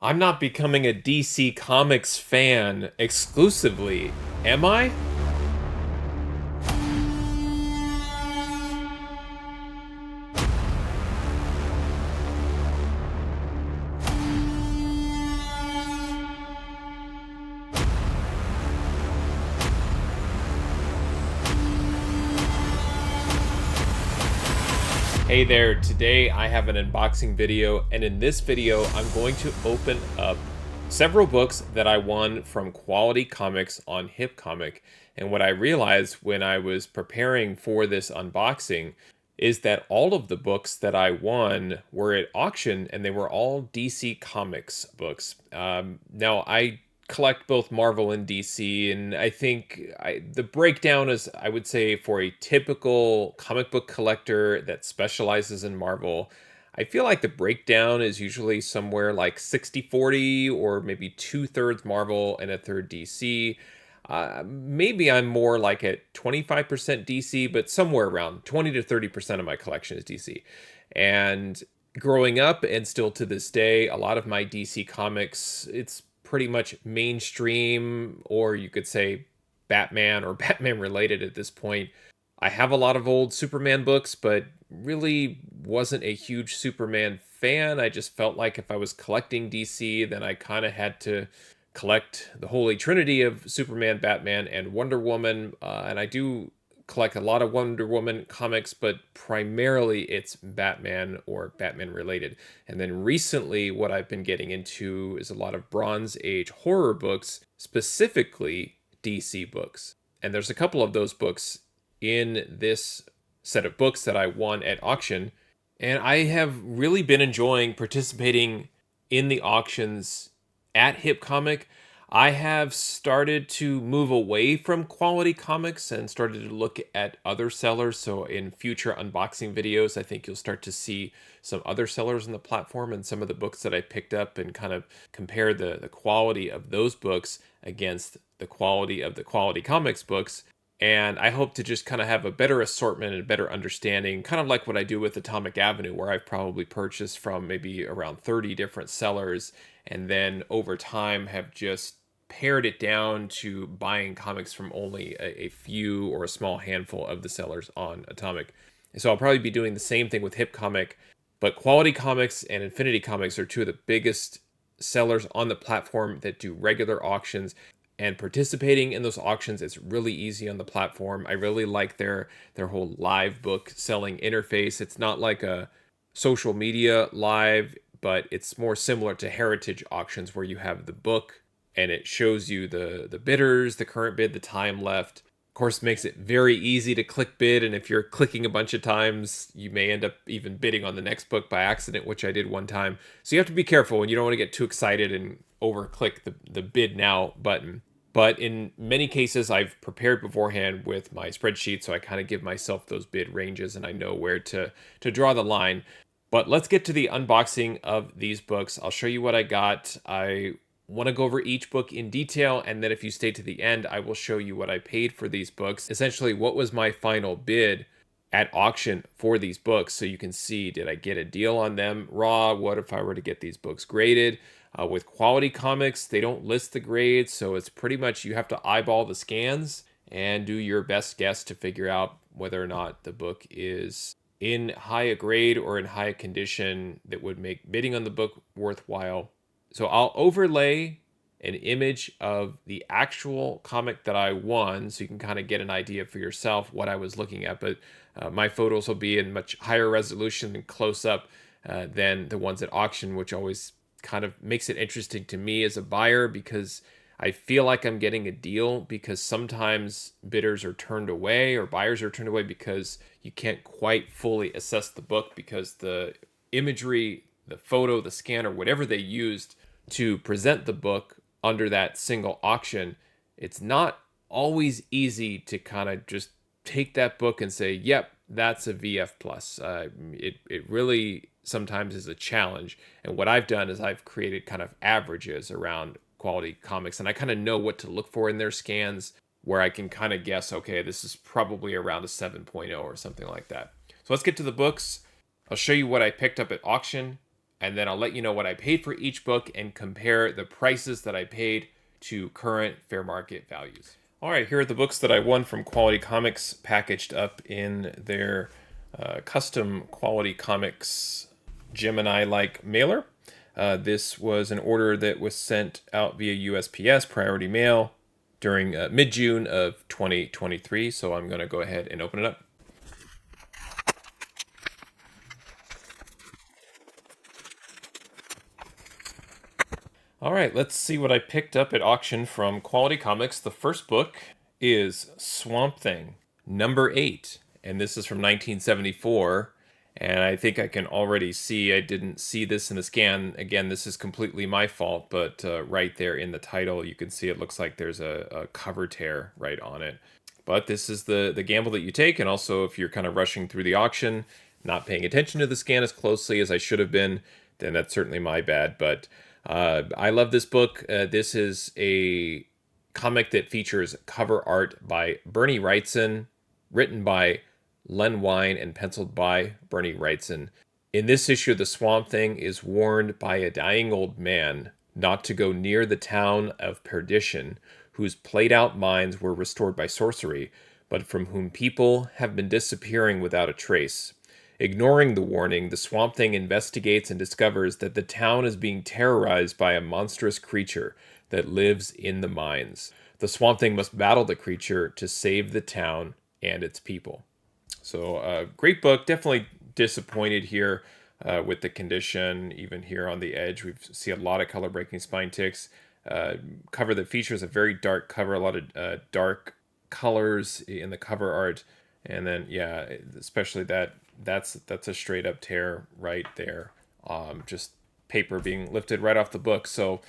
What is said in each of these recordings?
I'm not becoming a DC Comics fan exclusively, am I? Hey there, today I have an unboxing video, and in this video I'm going to open up several books that I won from Quality Comics on HipComic. And what I realized when I was preparing for this unboxing is that all of the books that I won were at auction, and they were all DC Comics books. Now, I collect both Marvel and DC, and I think the breakdown is, I would say, for a typical comic book collector that specializes in Marvel, I feel like the breakdown is usually somewhere like 60-40, or maybe two-thirds Marvel and a third DC. Maybe I'm more like at 25% DC, but somewhere around 20 to 30% of my collection is DC. And growing up, and still to this day, a lot of my DC comics, it's pretty much mainstream, or you could say Batman or Batman related at this point. I have a lot of old Superman books, but really wasn't a huge Superman fan. I just felt like if I was collecting DC, then I kind of had to collect the holy trinity of Superman, Batman, and Wonder Woman. And I do collect a lot of Wonder Woman comics, but primarily it's Batman or Batman related. And then recently, what I've been getting into is a lot of Bronze Age horror books, specifically DC books. And there's a couple of those books in this set of books that I won at auction. And I have really been enjoying participating in the auctions at HipComic. I have started to move away from Quality Comics and started to look at other sellers. So in future unboxing videos, I think you'll start to see some other sellers on the platform and some of the books that I picked up, and kind of compare the quality of those books against the quality of the Quality Comics books. And I hope to just kind of have a better assortment and a better understanding, kind of like what I do with Atomic Avenue, where I've probably purchased from maybe around 30 different sellers, and then over time have just pared it down to buying comics from only a few or a small handful of the sellers on Atomic. So I'll probably be doing the same thing with HipComic, but Quality Comics and Infinity Comics are two of the biggest sellers on the platform that do regular auctions. And participating in those auctions is really easy on the platform. I really like their whole live book selling interface. It's not like a social media live, but it's more similar to heritage auctions, where you have the book and it shows you the bidders, the current bid, the time left. Of course, makes it very easy to click bid, and if you're clicking a bunch of times, you may end up even bidding on the next book by accident, which I did one time. So you have to be careful, and you don't want to get too excited and over click the bid now button. But in many cases, I've prepared beforehand with my spreadsheet, so I kind of give myself those bid ranges and I know where to draw the line. But let's get to the unboxing of these books. I'll show you what I got. I want to go over each book in detail, and then if you stay to the end, I will show you what I paid for these books. Essentially, what was my final bid at auction for these books, so you can see, did I get a deal on them raw? What if I were to get these books graded? With Quality Comics, they don't list the grades, so it's pretty much you have to eyeball the scans and do your best guess to figure out whether or not the book is in high a grade or in high condition that would make bidding on the book worthwhile. So I'll overlay an image of the actual comic that I won, so you can kind of get an idea for yourself what I was looking at. But my photos will be in much higher resolution and close up than the ones at auction, which always kind of makes it interesting to me as a buyer, because I feel like I'm getting a deal, because sometimes bidders are turned away or buyers are turned away because you can't quite fully assess the book, because the imagery, the photo, the scan, or whatever they used to present the book under that single auction, it's not always easy to kind of just take that book and say, yep, that's a VF plus. It really sometimes is a challenge. And what I've done is I've created kind of averages around Quality Comics, and I kind of know what to look for in their scans, where I can kind of guess, okay, this is probably around a 7.0 or something like that. So let's get to the books. I'll show you what I picked up at auction, and then I'll let you know what I paid for each book and compare the prices that I paid to current fair market values. All right, here are the books that I won from Quality Comics, packaged up in their custom Quality Comics Gemini-like mailer. This was an order that was sent out via USPS priority mail during mid-June of 2023, so I'm going to go ahead and open it up. All right, let's see what I picked up at auction from Quality Comics. The first book is Swamp Thing, number 8, and this is from 1974. And I think I can already see, I didn't see this in the scan. Again, this is completely my fault, but right there in the title, you can see it looks like there's a cover tear right on it. But this is the gamble that you take, and also if you're kind of rushing through the auction, not paying attention to the scan as closely as I should have been, then that's certainly my bad. But I love this book. This is a comic that features cover art by Bernie Wrightson, written by Len Wein, and penciled by Bernie Wrightson. In this issue, the Swamp Thing is warned by a dying old man not to go near the town of Perdition, whose played-out minds were restored by sorcery, but from whom people have been disappearing without a trace. Ignoring the warning, the Swamp Thing investigates and discovers that the town is being terrorized by a monstrous creature that lives in the mines. The Swamp Thing must battle the creature to save the town and its people. So, great book. Definitely disappointed here with the condition. Even here on the edge, we see a lot of color-breaking spine ticks. Cover that features a very dark cover, a lot of dark colors in the cover art. And then, yeah, especially that's a straight up tear right there. Just paper being lifted right off the book. So,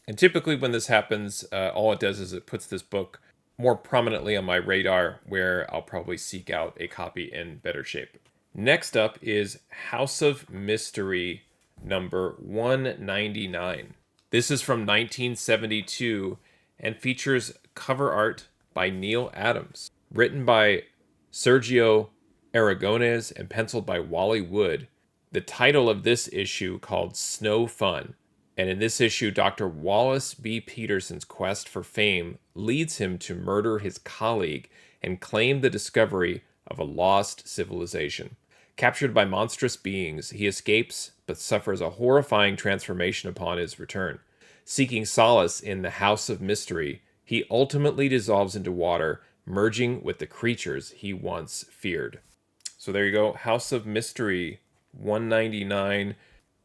and typically when this happens, all it does is it puts this book more prominently on my radar, where I'll probably seek out a copy in better shape. Next up is House of Mystery number 199. This is from 1972 and features cover art by Neil Adams, written by Sergio Aragones and penciled by Wally Wood. The title of this issue called Snow Fun. And in this issue, Dr. Wallace B. Peterson's quest for fame leads him to murder his colleague and claim the discovery of a lost civilization. Captured by monstrous beings, he escapes but suffers a horrifying transformation upon his return. Seeking solace in the House of Mystery, he ultimately dissolves into water, merging with the creatures he once feared. So there you go, House of Mystery 199.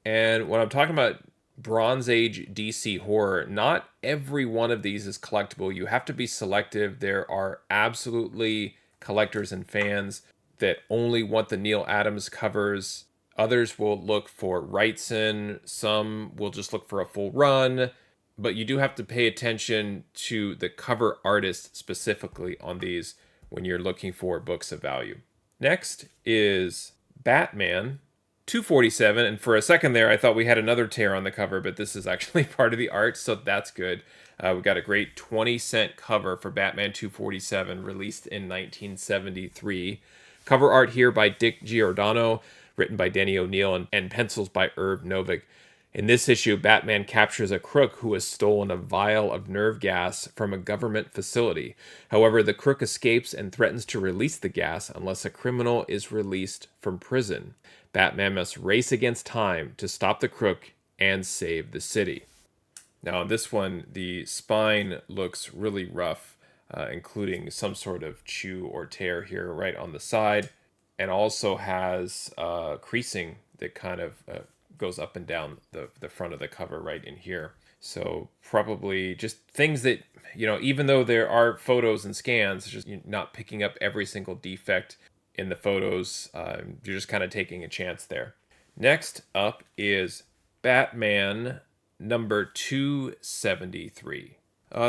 And when I'm talking about Bronze Age DC horror, not every one of these is collectible. You have to be selective. There are absolutely collectors and fans that only want the Neil Adams covers. Others will look for Wrightson. Some will just look for a full run. But you do have to pay attention to the cover artist specifically on these when you're looking for books of value. Next is Batman 247, and for a second there I thought we had another tear on the cover, but this is actually part of the art, so that's good. We got a great 20-cent cover for Batman 247, released in 1973. Cover art here by Dick Giordano, written by Danny O'Neill, and pencils by Irv Novick. In this issue, Batman captures a crook who has stolen a vial of nerve gas from a government facility. However, the crook escapes and threatens to release the gas unless a criminal is released from prison. Batman must race against time to stop the crook and save the city. Now, on this one, the spine looks really rough, including some sort of chew or tear here right on the side, and also has creasing that kind of goes up and down the front of the cover right in here. So probably just things that, even though there are photos and scans, just not picking up every single defect in the photos. You're just kind of taking a chance there. Next up is Batman number 273.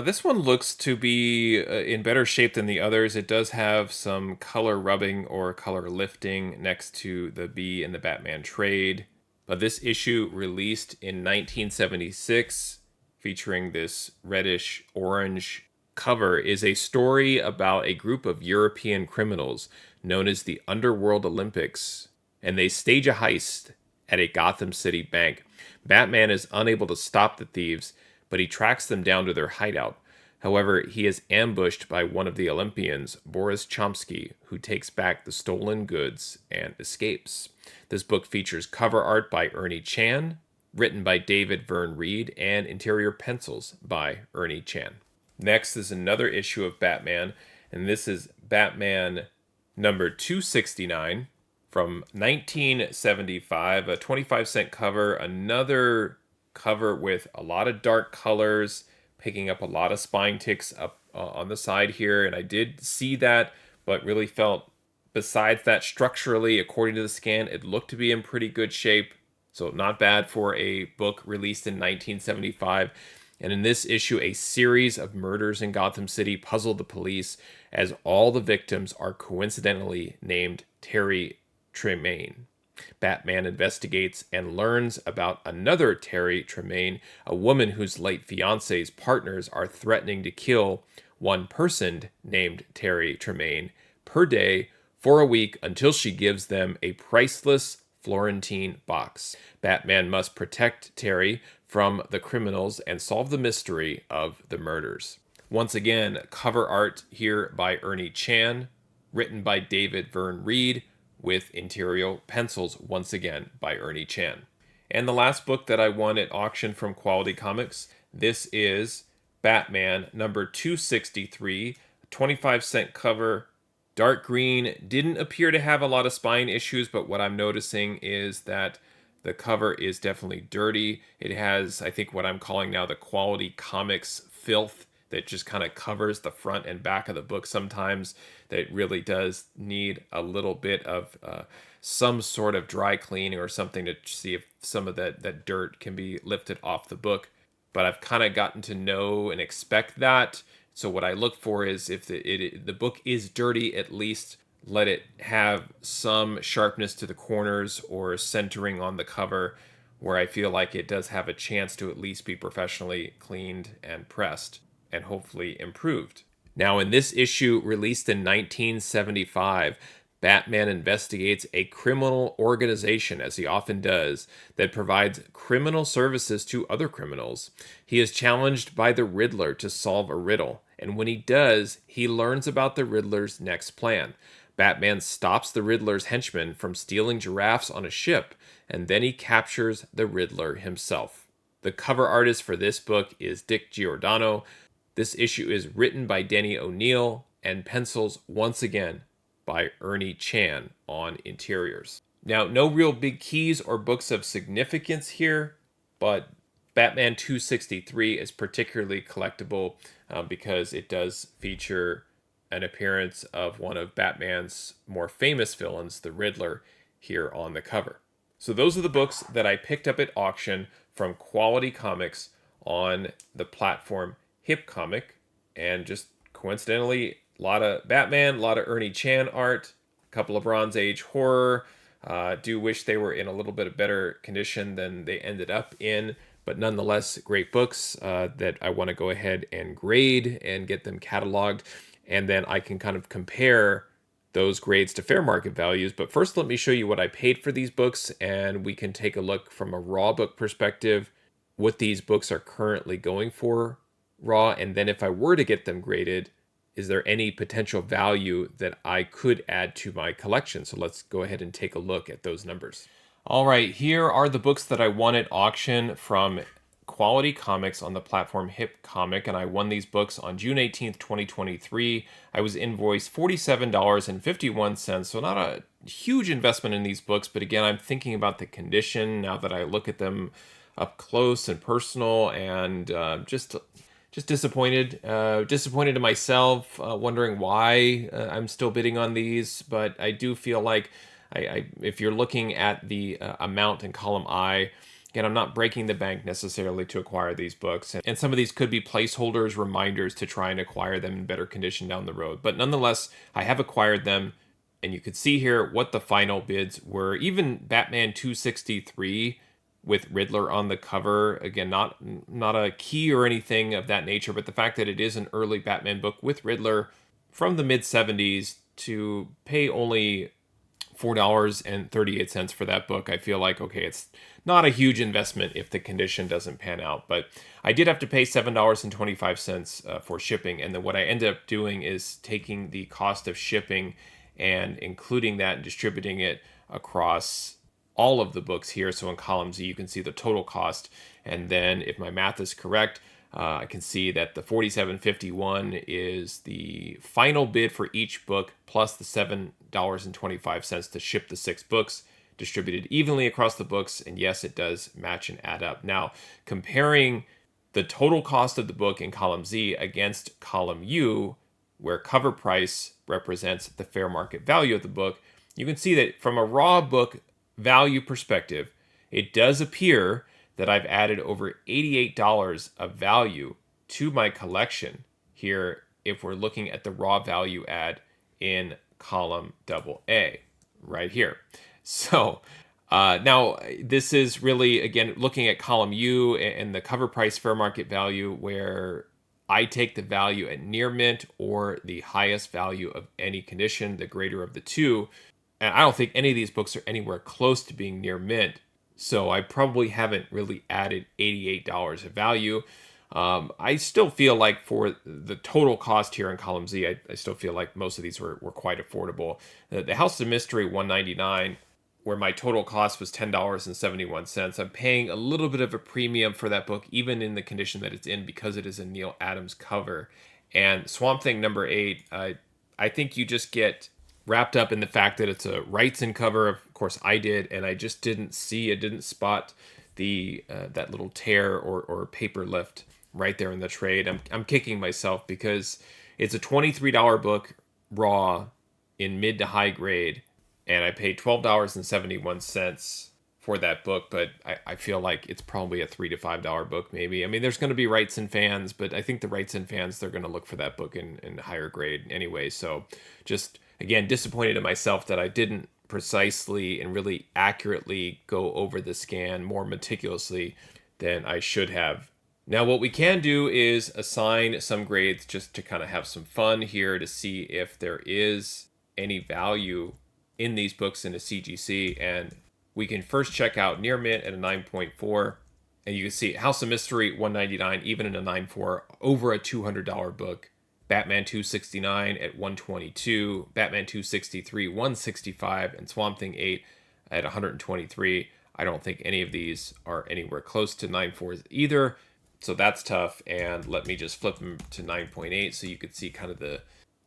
This one looks to be in better shape than the others. It does have some color rubbing or color lifting next to the B in the Batman trade. But this issue, released in 1976, featuring this reddish orange cover, is a story about a group of European criminals known as the Underworld Olympics, and they stage a heist at a Gotham City bank. Batman is unable to stop the thieves, but he tracks them down to their hideout. However, he is ambushed by one of the Olympians, Boris Chomsky, who takes back the stolen goods and escapes. This book features cover art by Ernie Chan, written by David Verne Reed, and interior pencils by Ernie Chan. Next is another issue of Batman, and this is Batman number 269 from 1975, a 25-cent cover, another cover with a lot of dark colors, picking up a lot of spine ticks up on the side here, and I did see that, but really felt, besides that, structurally, according to the scan, it looked to be in pretty good shape, so not bad for a book released in 1975. And in this issue, a series of murders in Gotham City puzzle the police, as all the victims are coincidentally named Terry Tremaine. Batman investigates and learns about another Terry Tremaine, a woman whose late fiance's partners are threatening to kill one person named Terry Tremaine per day for a week until she gives them a priceless Florentine box. Batman must protect Terry from the criminals and solve the mystery of the murders. Once again, cover art here by Ernie Chan, written by David Verne Reed, with interior pencils once again by Ernie Chan. And the last book that I won at auction from Quality Comics, this is Batman number 263, 25-cent cover, dark green. Didn't appear to have a lot of spine issues, but what I'm noticing is that the cover is definitely dirty. It has, I think, what I'm calling now the Quality Comics filth that just kind of covers the front and back of the book sometimes, that it really does need a little bit of some sort of dry cleaning or something to see if some of that dirt can be lifted off the book. But I've kind of gotten to know and expect that. So what I look for is, if the book is dirty, at least let it have some sharpness to the corners or centering on the cover, where I feel like it does have a chance to at least be professionally cleaned and pressed, and hopefully improved. Now, in this issue, released in 1975, Batman investigates a criminal organization, as he often does, that provides criminal services to other criminals. He is challenged by the Riddler to solve a riddle, and when he does, he learns about the Riddler's next plan. Batman stops the Riddler's henchmen from stealing giraffes on a ship, and then he captures the Riddler himself. The cover artist for this book is Dick Giordano. This issue is written by Denny O'Neil and pencils once again by Ernie Chan on interiors. Now, no real big keys or books of significance here, but Batman 263 is particularly collectible because it does feature an appearance of one of Batman's more famous villains, the Riddler, here on the cover. So those are the books that I picked up at auction from Quality Comics on the platform HipComic, and just coincidentally, a lot of Batman, a lot of Ernie Chan art, a couple of Bronze Age horror. Do wish they were in a little bit of better condition than they ended up in, but nonetheless, great books that I want to go ahead and grade and get them cataloged, and then I can kind of compare those grades to fair market values. But first, let me show you what I paid for these books, and we can take a look from a raw book perspective, what these books are currently going for raw, and then if I were to get them graded, is there any potential value that I could add to my collection? So let's go ahead and take a look at those numbers. All right, here are the books that I won at auction from Quality Comics on the platform HipComic, and I won these books on June 18th, 2023. I was invoiced $47.51, so not a huge investment in these books, but again, I'm thinking about the condition now that I look at them up close and personal, and just disappointed in myself, wondering why I'm still bidding on these. But I do feel like if you're looking at the amount in column I, again, I'm not breaking the bank necessarily to acquire these books, and some of these could be placeholders, reminders to try and acquire them in better condition down the road. But nonetheless, I have acquired them, and you could see here what the final bids were. Even Batman 263 with Riddler on the cover, again, not a key or anything of that nature, but the fact that it is an early Batman book with Riddler from the mid-70s, to pay only $4.38 for that book. I feel like, okay, it's not a huge investment if the condition doesn't pan out. But I did have to pay $7.25 for shipping. And then what I ended up doing is taking the cost of shipping and including that and distributing it across all of the books here. So in column Z, you can see the total cost. And then if my math is correct, I can see that the $47.51 is the final bid for each book, plus the $7.25 to ship the 6 books, distributed evenly across the books. And yes, it does match and add up. Now, comparing the total cost of the book in column Z against column U, where cover price represents the fair market value of the book, you can see that from a raw book value perspective, it does appear that I've added over $88 of value to my collection here if we're looking at the raw value add in column AA right here. So now this is really, again, looking at column U and the cover price fair market value, where I take the value at near mint or the highest value of any condition, the greater of the two. And I don't think any of these books are anywhere close to being near mint. So I probably haven't really added $88 of value. I still feel like for the total cost here in column Z, I still feel like most of these were quite affordable. The House of Mystery $199, where my total cost was $10.71. I'm paying a little bit of a premium for that book, even in the condition that it's in, because it is a Neil Adams cover. And Swamp Thing number 8, I think you just get wrapped up in the fact that it's a Wrightson cover. Of course, I did, and I just didn't spot the that little tear or paper lift right there in the trade. I'm kicking myself because it's a $23 book raw in mid to high grade, and I paid $12.71 for that book, but I feel like it's probably a $3 to $5 book maybe. I mean, there's going to be Wrightson fans, but I think the Wrightson fans, they're going to look for that book in higher grade anyway. So just, again, disappointed in myself that I didn't precisely and really accurately go over the scan more meticulously than I should have. Now, what we can do is assign some grades just to kind of have some fun here to see if there is any value in these books in a CGC. And we can first check out near mint at a 9.4. And you can see House of Mystery $199, even in a 9.4, over a $200 book. Batman 269 at $122, Batman 263 $165, and Swamp Thing 8 at $123. I don't think any of these are anywhere close to 9.4s either, so that's tough. And let me just flip them to 9.8 so you could see kind of the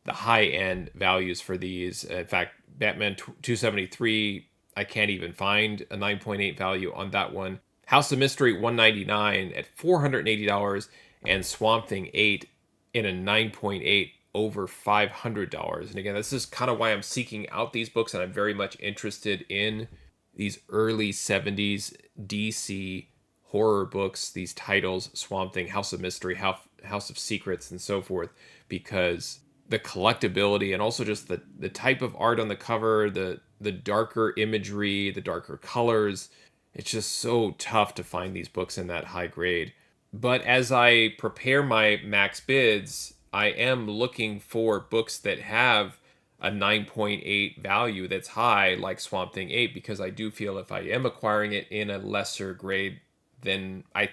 high-end values for these. In fact, Batman 273, I can't even find a 9.8 value on that one. House of Mystery $199 at $480, and Swamp Thing 8 in a 9.8 over $500. And again, this is kind of why I'm seeking out these books, and I'm very much interested in these early 70s DC horror books, these titles, Swamp Thing, House of Mystery, House of Secrets, and so forth, because the collectability and also just the type of art on the cover, the darker imagery, the darker colors, it's just so tough to find these books in that high grade. But as I prepare my max bids, I am looking for books that have a 9.8 value that's high, like Swamp Thing 8, because I do feel if I am acquiring it in a lesser grade, then I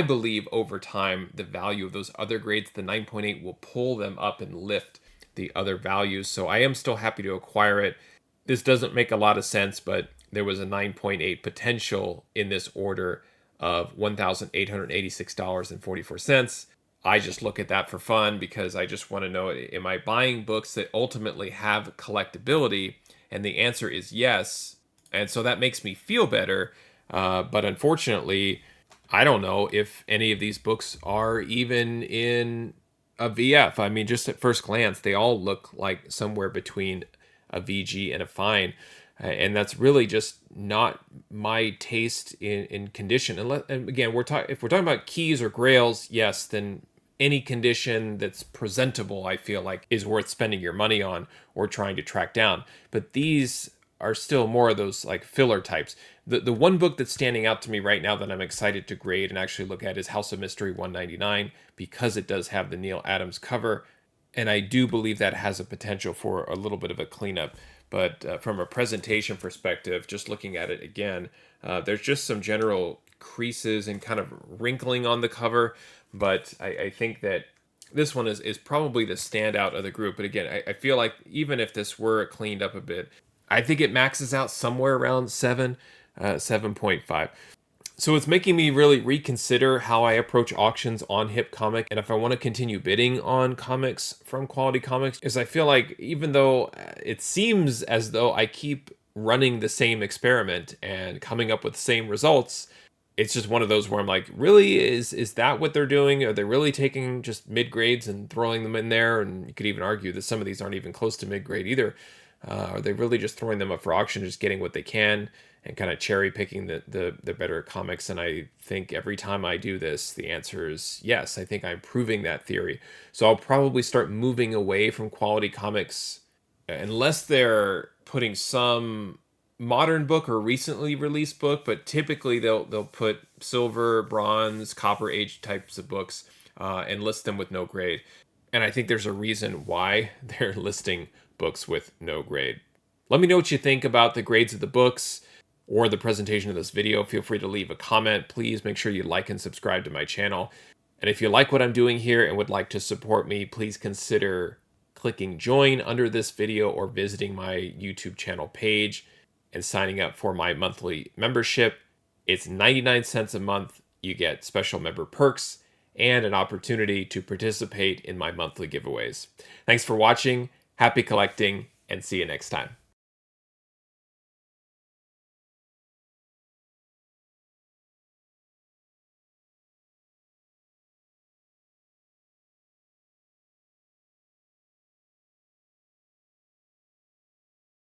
believe over time the value of those other grades, the 9.8, will pull them up and lift the other values. So I am still happy to acquire it. This doesn't make a lot of sense, but there was a 9.8 potential in this order of $1,886.44. I just look at that for fun because I just want to know, am I buying books that ultimately have collectability? And the answer is yes. And so that makes me feel better. But unfortunately, I don't know if any of these books are even in a VF. I mean, just at first glance, they all look like somewhere between a VG and a fine. And that's really just not my taste in condition. And again, if we're talking about keys or grails, yes, then any condition that's presentable, I feel like, is worth spending your money on or trying to track down. But these are still more of those like filler types. The one book that's standing out to me right now that I'm excited to grade and actually look at is House of Mystery $199, because it does have the Neil Adams cover. And I do believe that has a potential for a little bit of a cleanup. But from a presentation perspective, just looking at it again, there's just some general creases and kind of wrinkling on the cover. But I think that this one is probably the standout of the group. But again, I feel like even if this were cleaned up a bit, I think it maxes out somewhere around 7.5. So it's making me really reconsider how I approach auctions on HipComic, and if I want to continue bidding on comics from Quality Comics, is I feel like even though it seems as though I keep running the same experiment and coming up with the same results, it's just one of those where I'm like, really, is that what they're doing? Are they really taking just mid grades and throwing them in there? And you could even argue that some of these aren't even close to mid grade either. Are they really just throwing them up for auction, just getting what they can, and kind of cherry picking the better comics? And I think every time I do this, the answer is yes. I think I'm proving that theory. So I'll probably start moving away from Quality Comics unless they're putting some modern book or recently released book, but typically they'll put silver, bronze, copper age types of books and list them with no grade. And I think there's a reason why they're listing books with no grade. Let me know what you think about the grades of the books or the presentation of this video. Feel free to leave a comment. Please make sure you like and subscribe to my channel. And if you like what I'm doing here and would like to support me, please consider clicking join under this video or visiting my YouTube channel page and signing up for my monthly membership. It's 99 cents a month. You get special member perks and an opportunity to participate in my monthly giveaways. Thanks for watching. Happy collecting, and see you next time.